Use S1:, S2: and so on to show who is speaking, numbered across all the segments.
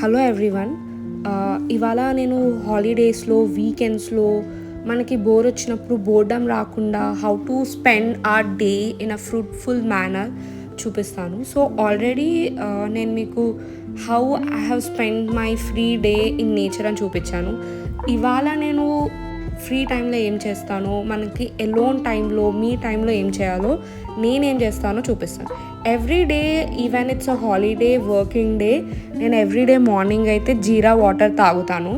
S1: Hello everyone. ఇవాళ నేను హాలిడేస్లో వీకెండ్స్లో మనకి బోర్ వచ్చినప్పుడు బోర్డమ్ రాకుండా how to spend our day in a fruitful manner చూపిస్తాను. సో ఆల్రెడీ నేను మీకు how I have spend my free day in nature అని చూపించాను. ఇవాళ నేను ఫ్రీ టైంలో ఏం చేస్తానో, మనకి ఎలోన్ టైంలో మీ టైంలో ఏం చేయాలో, నేనేం చేస్తానో చూపిస్తాను. Every day, even it's a holiday working day, నేను ఎవ్రీడే మార్నింగ్ అయితే జీరా వాటర్ తాగుతాను.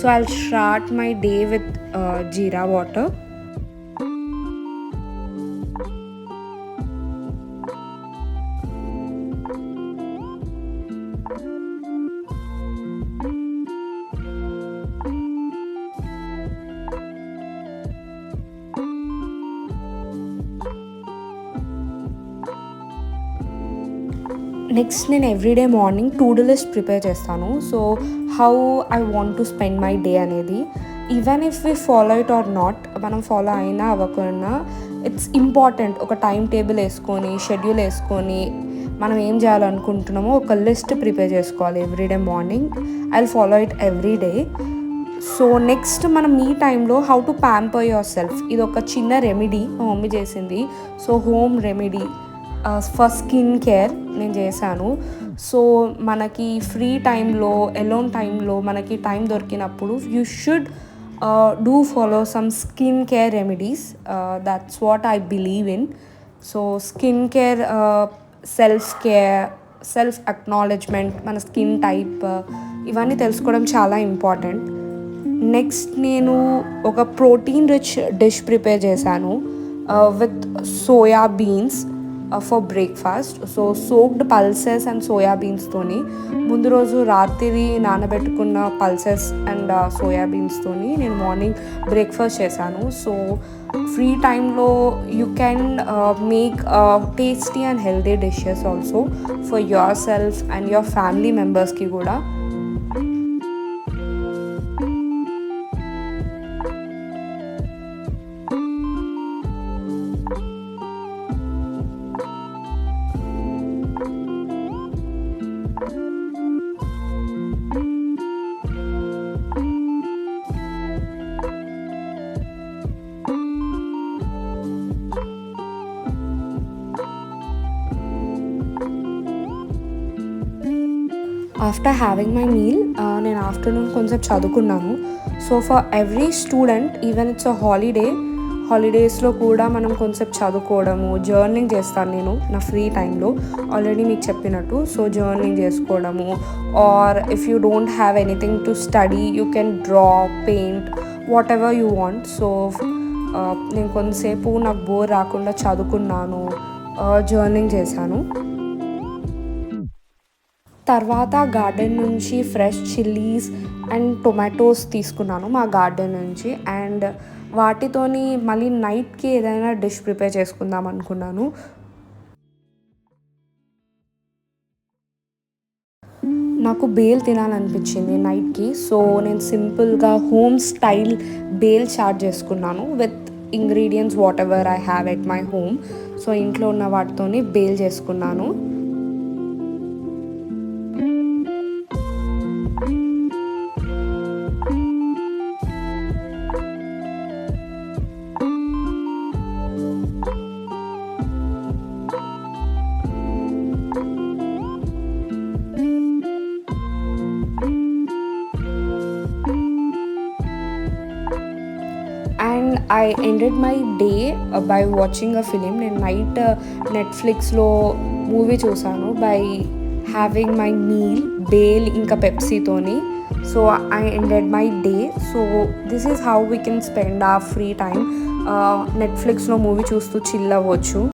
S1: So I will start my day with jeera water. Next నేను everyday morning to do list prepare చేస్తాను. So how I want to spend my day అనేది, even if we follow it or not, మనం follow అయినా అవ్వకుండా, it's important ఒక time table వేసుకొని, schedule వేసుకొని, మనం ఏం చేయాలనుకుంటున్నామో ఒక లిస్ట్ ప్రిపేర్ చేసుకోవాలి everyday morning. I will follow it every day. So next మనం మీ టైంలో how to pamper your self, ఇది ఒక చిన్న రెమెడీ మా మమ్మీ చేసింది. So home remedy for skin care నేను చేశాను. సో మనకి ఫ్రీ టైంలో, ఎలోన్ టైంలో మనకి టైం దొరికినప్పుడు you should do follow some skin care remedies. That's what I believe in. So skin care, self care, self acknowledgement, మన skin type, ఇవన్నీ తెలుసుకోవడం చాలా ఇంపార్టెంట్. నెక్స్ట్ నేను ఒక ప్రోటీన్ రిచ్ డిష్ ప్రిపేర్ చేశాను with soya beans for breakfast. So soaked pulses and soya బీన్స్తోని, ముందు రోజు రాత్రి నానబెట్టుకున్న పల్సెస్ అండ్ సోయా బీన్స్తోని నేను మార్నింగ్ బ్రేక్ఫాస్ట్ చేశాను. సో ఫ్రీ టైంలో you can make tasty and healthy dishes also for your self and your family మెంబర్స్కి కూడా. ఆఫ్టర్ హ్యావింగ్ మై మీల్ నేను ఆఫ్టర్నూన్ కొంచెం చదువుకున్నాను. So for every student, even it's అ హాలిడేస్లో కూడా మనం కొంచెం చదువుకోవడము, జర్నలింగ్ చేస్తాను నేను నా ఫ్రీ టైంలో, ఆల్రెడీ మీకు చెప్పినట్టు. సో జర్నలింగ్ చేసుకోవడము, or if you don't have anything to study, you can draw, paint, whatever you want. So నేను కొంతసేపు నాకు బోర్ రాకుండా చదువుకున్నాను, జర్నలింగ్ చేశాను. తర్వాత గార్డెన్ నుంచి ఫ్రెష్ చిల్లీస్ అండ్ టొమాటోస్ తీసుకున్నాను మా గార్డెన్ నుంచి, అండ్ వాటితోని మళ్ళీ నైట్కి ఏదైనా డిష్ ప్రిపేర్ చేసుకుందాం అనుకున్నాను. నాకు బేల్ తినాలనిపించింది నైట్కి. సో నేను సింపుల్గా హోమ్ స్టైల్ బేల్ చాట్ చేసుకున్నాను with ingredients whatever I have at my home. So ఇంట్లో ఉన్న వాటితోని బేల్ చేసుకున్నాను. And I ended my day by watching a film. నేను నైట్ నెట్ఫ్లిక్స్లో మూవీ చూసాను by having my meal bhel ఇంకా పెప్సీతోని. So I ended my day. So this is how we can spend our free time. నెట్ఫ్లిక్స్లో మూవీ చూస్తూ chill అవ్వచ్చు.